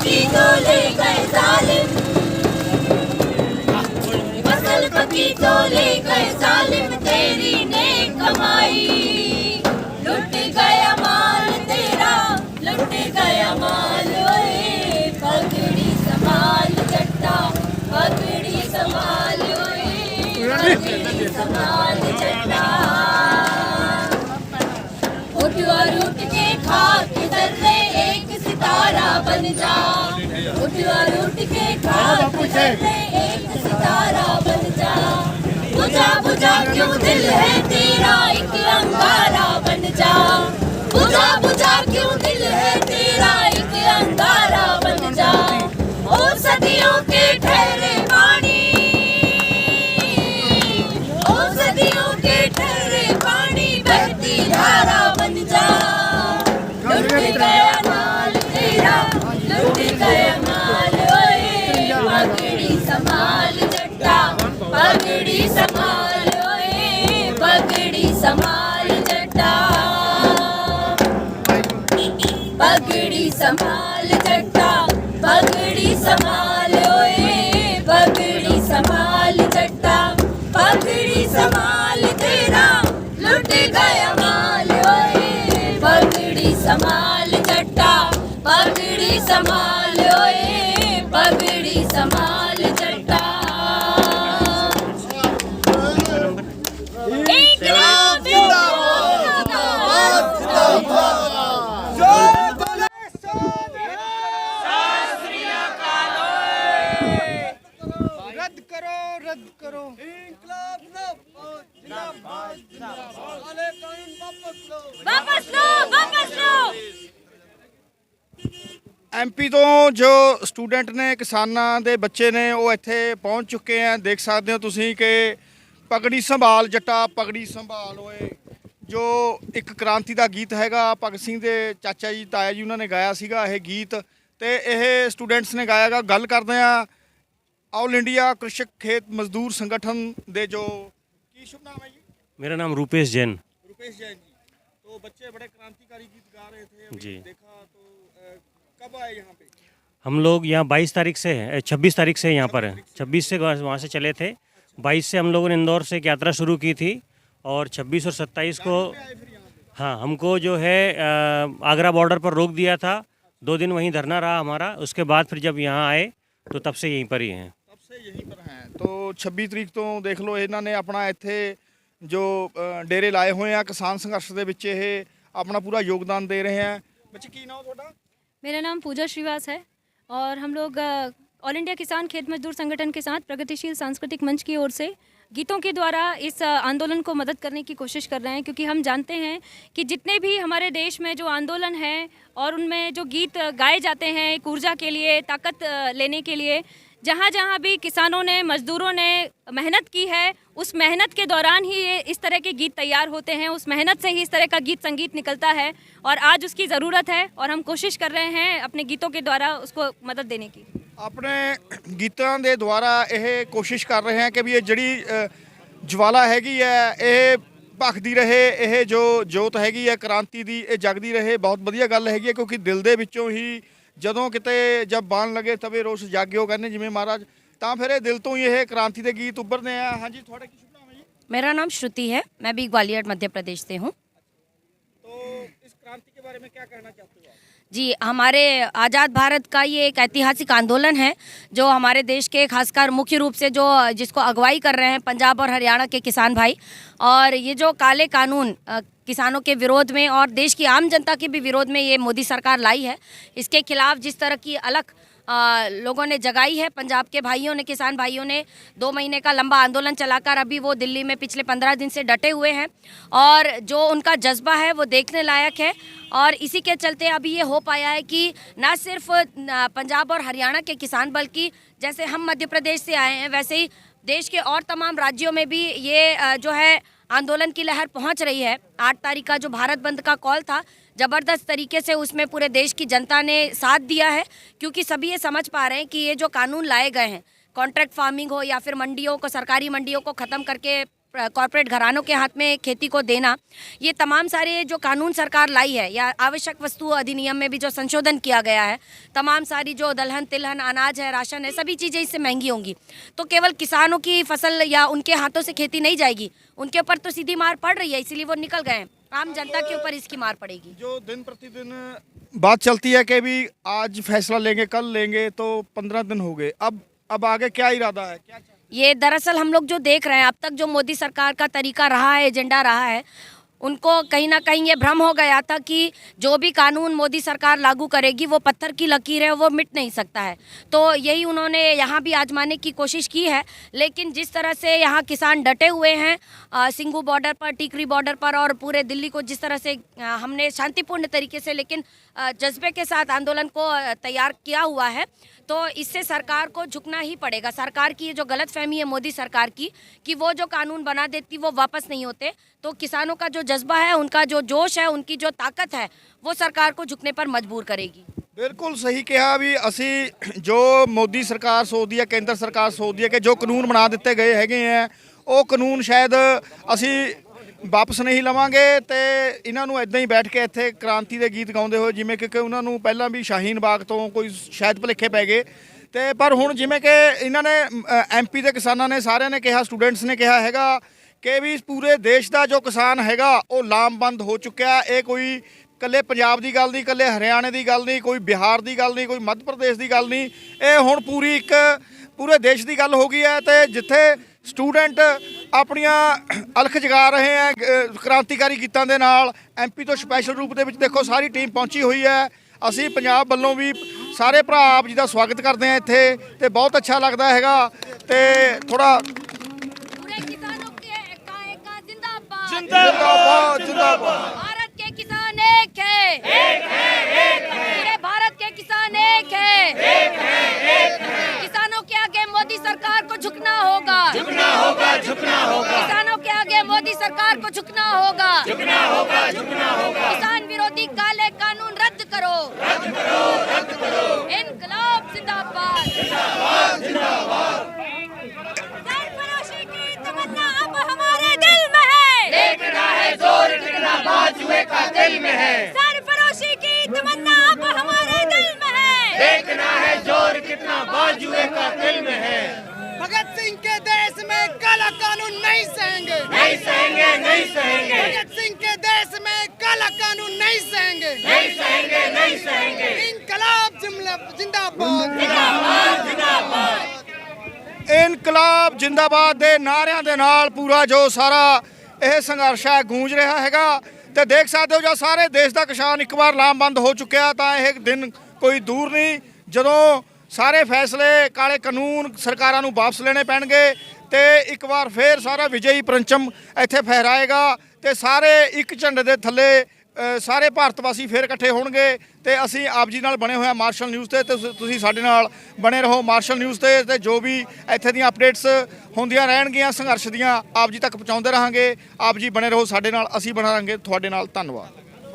पकी तो ले गए जालिम, फसल पकी तो ले गए जालिम, तेरी नेक कमाई। लुट गया माल तेरा, लुट गया माल, ओए पगड़ी संभाल जट्टा, पगड़ी संभाल, ओए पगड़ी संभाल जट्टा। उठ और उठ के खाक दर्रे एक सितारा बन जा, उठ और उठ के खाक दर्रे एक सितारा बन जा। बुझा बुझा क्यों दिल है तेरा एक अंगारा बन जा, बुझा बुझा क्यों दिल है तेरा एक अंगारा बन जा। ओ सदियों के ठहरे पानी, ओ सदियों के ठहरे पानी, बहती धारा बन जा। लुट गया माल तेरा, लुट गया माल, ओए पगड़ी संभाल जट्टा, पगड़ी संभाल, ओए पगड़ी संभाल जट्टा, पगड़ी संभाल जट्टा, पगड़ी संभाल, ओए पगड़ी संभाल जट्टा, पगड़ी संभाल तेरा लुट गया माल, ओए पगड़ी संभाल जट्टा, पगड़ी संभाल, ओए पगड़ी संभाल जट्टा। इंकलाब जिंदाबाद, रद्द करो, रद्द करो। इंकलाब जिंदाबाद, जिंदाबाद। काले कानून वापस लो, वापस लो, वापस लो। ਐਮਪੀ ਤੋਂ ਜੋ ਸਟੂਡੈਂਟ ਨੇ, ਕਿਸਾਨਾਂ ਦੇ ਬੱਚੇ ਨੇ, ਉਹ ਇੱਥੇ ਪਹੁੰਚ ਚੁੱਕੇ ਆ। ਦੇਖ ਸਕਦੇ ਹੋ ਤੁਸੀਂ ਕਿ ਪਗੜੀ ਸੰਭਾਲ ਜੱਟਾ, ਪਗੜੀ ਸੰਭਾਲ ਓਏ, ਜੋ ਇੱਕ ਕ੍ਰਾਂਤੀ ਦਾ ਗੀਤ ਹੈਗਾ। ਭਗਤ ਸਿੰਘ ਦੇ ਚਾਚਾ ਜੀ, ਤਾਇਆ ਜੀ ਉਹਨਾਂ ਨੇ ਗਾਇਆ ਸੀਗਾ ਇਹ ਗੀਤ, ਤੇ ਇਹ ਸਟੂਡੈਂਟਸ ਨੇ ਗਾਇਆਗਾ। ਗੱਲ ਕਰਦੇ ਆ ਆਲ ਇੰਡੀਆ कृषक खेत मजदूर संगठन ਦੇ जो ਕੀ शुभ नाम है जी? मेरा नाम रूपेश जैन रुपेश जैन जी। तो बच्चे बड़े क्रांतिकारी गीत गा रहे थे, अभी जी। देखा तो कब आए यहाँ पे? हम लोग यहाँ 22 तारीख से 26 तारीख से यहाँ पर हैं। 26 से वहाँ से चले थे। 22 से हम लोगों ने इंदौर से एक यात्रा शुरू की थी और 26 और 27 को आए फिर यहाँ पे? हाँ, हमको जो है आगरा बॉर्डर पर रोक दिया था। 2 दिन वहीं धरना रहा हमारा। उसके बाद फिर जब यहाँ आए तो तब से यहीं पर ही हैं। तब से यहीं पर हैं। तो 26 ਤਰੀਕ ਤੋਂ ਦੇਖ ਲਓ ਇਹਨਾਂ ਨੇ ਆਪਣਾ ਇੱਥੇ ਜੋ ਡੇਰੇ ਲਾਏ ਹੋਏ ਆ। ਕਿਸਾਨ ਸੰਘਰਸ਼ ਦੇ ਵਿੱਚ ਇਹ ਆਪਣਾ ਪੂਰਾ ਯੋਗਦਾਨ ਦੇ ਰਹੇ ਆ। ਬੱਚੇ ਕੀ ਨਾਮ ਤੁਹਾਡਾ? मेरा नाम पूजा श्रीवास है और हम लोग ऑल इंडिया किसान खेत मजदूर संगठन के साथ प्रगतिशील सांस्कृतिक मंच की ओर से गीतों के द्वारा इस आंदोलन को मदद करने की कोशिश कर रहे हैं, क्योंकि हम जानते हैं कि जितने भी हमारे देश में जो आंदोलन है और उनमें जो गीत गाए जाते हैं एक ऊर्जा के लिए, ताकत लेने के लिए, जहाँ जहाँ भी किसानों ने, मजदूरों ने मेहनत की है, उस मेहनत के दौरान ही ये इस तरह के गीत तैयार होते हैं। उस मेहनत से ही इस तरह का गीत संगीत निकलता है और आज उसकी ज़रूरत है और हम कोशिश कर रहे हैं अपने गीतों के द्वारा उसको मदद देने की। ਆਪਣੇ ਗੀਤਾਂ ਦੇ ਦੁਆਰਾ ਇਹ ਕੋਸ਼ਿਸ਼ ਕਰ ਰਹੇ ਹਾਂ ਕਿ ਵੀ ਇਹ ਜਿਹੜੀ ਜਵਾਲਾ ਹੈਗੀ ਹੈ ਇਹ ਭਖਦੀ ਰਹੇ, ਇਹ ਜੋ ਜੋਤ ਹੈਗੀ ਹੈ ਕ੍ਰਾਂਤੀ ਦੀ, ਇਹ ਜਗਦੀ ਰਹੇ। ਬਹੁਤ ਵਧੀਆ ਗੱਲ ਹੈਗੀ ਹੈ, ਕਿਉਂਕਿ ਦਿਲ ਦੇ ਵਿੱਚੋਂ ਹੀ ਜਦੋਂ ਕਿਤੇ ਜਬ ਬਾਣ ਲਗੇ ਤਵੇ ਰੋਸ ਜਾਗਿਓ ਕਹਿੰਦੇ ਜਿਵੇਂ ਮਹਾਰਾਜ, ਤਾਂ ਫਿਰ ਇਹ ਦਿਲ ਤੋਂ ਹੀ ਇਹ ਕ੍ਰਾਂਤੀ ਦੇ ਗੀਤ ਉੱਭਰਦੇ ਆ। ਹਾਂਜੀ, ਤੁਹਾਡਾ ਕੀ ਸ਼ੁਭ ਨਾਮ ਹੈ ਜੀ? मेरा नाम श्रुति है, मैं भी ग्वालियर मध्य प्रदेश से हूँ। तो इस क्रांति के बारे में क्या कहना चाहते हो आप? जी, हमारे आज़ाद भारत का ये एक ऐतिहासिक आंदोलन है जो हमारे देश के खासकर मुख्य रूप से जो जिसको अगुवाई कर रहे हैं पंजाब और हरियाणा के किसान भाई। और ये जो काले कानून किसानों के विरोध में और देश की आम जनता के भी विरोध में ये मोदी सरकार लाई है, इसके खिलाफ जिस तरह की अलग लोगों ने जगाई है, पंजाब के भाइयों ने, किसान भाइयों ने 2 महीने का लंबा आंदोलन चलाकर अभी वो दिल्ली में पिछले 15 दिन से डटे हुए हैं और जो उनका जज्बा है वो देखने लायक है। और इसी के चलते अभी ये हो पाया है कि ना सिर्फ पंजाब और हरियाणा के किसान, बल्कि जैसे हम मध्य प्रदेश से आए हैं वैसे ही देश के और तमाम राज्यों में भी ये जो है आंदोलन की लहर पहुंच रही है। 8 तारीख का जो भारत बंद का कॉल था, ज़बरदस्त तरीके से उसमें पूरे देश की जनता ने साथ दिया है, क्योंकि सभी ये समझ पा रहे हैं कि ये जो कानून लाए गए हैं, कॉन्ट्रैक्ट फार्मिंग हो या फिर मंडियों को, सरकारी मंडियों को ख़त्म करके कॉरपोरेट घरानों के हाथ में खेती को देना, ये तमाम सारे जो कानून सरकार लाई है या आवश्यक वस्तु अधिनियम में भी जो संशोधन किया गया है, तमाम सारी जो दलहन तिलहन अनाज है, राशन है, सभी चीज़ें इससे महंगी होंगी। तो केवल किसानों की फसल या उनके हाथों से खेती नहीं जाएगी, उनके ऊपर तो सीधी मार पड़ रही है, इसीलिए वो निकल गए हैं। आम जनता के ऊपर इसकी मार पड़ेगी। जो दिन प्रतिदिन बात चलती है कि भी आज फैसला लेंगे, कल लेंगे, तो 15 दिन हो गए। अब आगे क्या इरादा है, क्या ये दरअसल हम लोग जो देख रहे हैं, अब तक जो मोदी सरकार का तरीका रहा है, एजेंडा रहा है, उनको कहीं ना कहीं ये भ्रम हो गया था कि जो भी कानून मोदी सरकार लागू करेगी वो पत्थर की लकीर है, वो मिट नहीं सकता है। तो यही उन्होंने यहाँ भी आजमाने की कोशिश की है। लेकिन जिस तरह से यहाँ किसान डटे हुए हैं सिंघू बॉर्डर पर, टिकरी बॉर्डर पर, और पूरे दिल्ली को जिस तरह से हमने शांतिपूर्ण तरीके से लेकिन जज्बे के साथ आंदोलन को तैयार किया हुआ है, तो इससे सरकार को झुकना ही पड़ेगा। सरकार की ये जो गलतफहमी है मोदी सरकार की कि वो जो कानून बना देती वो वापस नहीं होते, तो किसानों का जो जज्बा है, उनका जो जोश है, उनकी जो ताकत है, वो सरकार को झुकने पर मजबूर करेगी। ਬਿਲਕੁਲ ਸਹੀ ਕਿਹਾ ਵੀ ਅਸੀਂ ਜੋ ਮੋਦੀ ਸਰਕਾਰ ਸੋਚਦੀ ਹੈ, ਕੇਂਦਰ ਸਰਕਾਰ ਸੋਚਦੀ ਹੈ ਕਿ ਜੋ ਕਾਨੂੰਨ ਬਣਾ ਦਿੱਤੇ ਗਏ ਹੈਗੇ ਆ, ਉਹ ਕਾਨੂੰਨ ਸ਼ਾਇਦ ਅਸੀਂ ਵਾਪਸ ਨਹੀਂ ਲਵਾਂਗੇ ਤੇ ਇਹਨਾਂ ਨੂੰ ਇਦਾਂ ਹੀ ਬੈਠ ਕੇ ਇੱਥੇ ਕ੍ਰਾਂਤੀ ਦੇ ਗੀਤ ਗਾਉਂਦੇ ਹੋਏ, ਜਿਵੇਂ ਕਿ ਉਹਨਾਂ ਨੂੰ ਪਹਿਲਾਂ ਵੀ ਸ਼ਾਹੀਨ ਬਾਗ ਤੋਂ ਕੋਈ ਸ਼ਾਇਦ ਭੁਲੇਖੇ ਪੈ ਗਏ ਤੇ ਪਰ ਹੁਣ ਜਿਵੇਂ ਕਿ ਇਹਨਾਂ ਨੇ ਐਮਪੀ ਦੇ ਕਿਸਾਨਾਂ ਨੇ ਸਾਰਿਆਂ ਨੇ ਕਿਹਾ, ਸਟੂਡੈਂਟਸ ਨੇ ਕਿਹਾ ਹੈਗਾ ਕਿ ਵੀ ਪੂਰੇ ਦੇਸ਼ ਦਾ ਜੋ ਕਿਸਾਨ ਹੈਗਾ ਉਹ ਲਾਮਬੰਦ ਹੋ ਚੁੱਕਿਆ। ਇਹ ਕੋਈ ਕੱਲੇ ਪੰਜਾਬ ਦੀ ਗੱਲ ਨਹੀਂ, ਕੱਲੇ ਹਰਿਆਣੇ ਦੀ ਗੱਲ ਨਹੀਂ, ਕੋਈ ਬਿਹਾਰ ਦੀ ਗੱਲ ਨਹੀਂ, ਕੋਈ ਮੱਧ ਪ੍ਰਦੇਸ਼ ਦੀ ਗੱਲ ਨਹੀਂ, ਇਹ ਹੁਣ ਪੂਰੀ ਇੱਕ ਪੂਰੇ ਦੇਸ਼ ਦੀ ਗੱਲ ਹੋ ਗਈ ਹੈ। ਤੇ ਜਿੱਥੇ ਸਟੂਡੈਂਟ ਆਪਣੀਆਂ ਅਲਖ ਜਗਾ ਰਹੇ ਹੈ ਕ੍ਰਾਂਤੀਕਾਰੀ ਗੀਤਾਂ ਦੇ ਨਾਲ, ਐਮਪੀ ਤੋਂ ਸਪੈਸ਼ਲ ਰੂਪ ਦੇ ਵਿੱਚ ਦੇਖੋ ਸਾਰੀ ਟੀਮ ਪਹੁੰਚੀ ਹੋਈ ਹੈ। ਅਸੀਂ ਪੰਜਾਬ ਵੱਲੋਂ ਵੀ ਸਾਰੇ ਭਰਾ ਆਪ ਜੀ ਦਾ ਸਵਾਗਤ ਕਰਦੇ ਹਾਂ ਇੱਥੇ ਤੇ ਬਹੁਤ ਅੱਛਾ ਲੱਗਦਾ ਹੈਗਾ। ਤੇ ਥੋੜਾ जिंदाबाद जिंदाबाद, भारत के किसान एक है, पूरे भारत के किसान एक है, किसानों के आगे मोदी सरकार को झुकना होगा, किसानों के आगे मोदी सरकार को झुकना होगा, किसान विरोधी काले कानून रद्द करो, इनकलाब जिंदाबाद, सरफरोशी की तमन्ना अब हमारे दिल में है, देखना है जोर कितना बाजुए का दिल में है, सरफरोशी की तमन्ना अब हमारे दिल में है, देखना है जोर कितना बाजुए का दिल में है। भगत सिंह के देश में काला कानून नहीं सहेंगे, नहीं सहेंगे, नहीं सहेंगे, भगत सिंह के देश में काला कानून नहीं सहेंगे, नहीं सहेंगे, नहीं सहेंगे, इनकलाब जिंदाबाद, जिंदाबाद जिंदाबाद। ਇਨਕਲਾਬ ਜਿੰਦਾਬਾਦ ਦੇ ਨਾਰਿਆਂ ਦੇ ਨਾਲ ਪੂਰਾ ਜੋ ਸਾਰਾ ਇਹ ਸੰਘਰਸ਼ ਹੈ ਗੂੰਜ ਰਿਹਾ ਹੈਗਾ। ਤੇ ਦੇਖ ਸਕਦੇ ਹੋ ਜੋ ਸਾਰੇ ਦੇਸ਼ ਦਾ ਕਿਸਾਨ ਇੱਕ ਵਾਰ ਲਾਮਬੰਦ ਹੋ ਚੁੱਕਿਆ, ਤਾਂ ਇਹ ਦਿਨ ਕੋਈ ਦੂਰ ਨਹੀਂ ਜਦੋਂ ਸਾਰੇ ਫੈਸਲੇ ਕਾਲੇ ਕਾਨੂੰਨ ਸਰਕਾਰਾਂ ਨੂੰ ਵਾਪਸ ਲੈਣੇ ਪੈਣਗੇ ਤੇ ਇੱਕ ਵਾਰ ਫੇਰ ਸਾਰਾ ਵਿਜੇਈ ਪਰਚਮ ਇੱਥੇ ਫਹਿਰਾਏਗਾ ਤੇ ਸਾਰੇ ਇੱਕ ਝੰਡੇ ਦੇ ਥੱਲੇ ਸਾਰੇ ਭਾਰਤ ਵਾਸੀ ਫੇਰ ਇਕੱਠੇ ਹੋਣਗੇ। ਤੇ ਅਸੀਂ ਆਪ ਜੀ ਨਾਲ ਬਣੇ ਹੋਏ ਮਾਰਸ਼ਲ ਨਿਊਜ਼ ਤੇ ਤੁਸੀਂ ਸਾਡੇ ਨਾਲ ਬਣੇ ਰਹੋ ਮਾਰਸ਼ਲ ਨਿਊਜ਼ ਤੇ ਜੋ ਵੀ ਇੱਥੇ ਦੀਆਂ ਅਪਡੇਟਸ ਹੁੰਦੀਆਂ ਰਹਿਣਗੀਆਂ ਸੰਘਰਸ਼ ਦੀਆਂ ਆਪ ਜੀ ਤੱਕ ਪਹੁੰਚਾਉਂਦੇ ਰਹਾਂਗੇ। ਆਪ ਜੀ ਬਣੇ ਰਹੋ ਸਾਡੇ ਨਾਲ, ਅਸੀਂ ਬਣੇ ਰਹਾਂਗੇ ਤੁਹਾਡੇ ਨਾਲ। ਧੰਨਵਾਦ।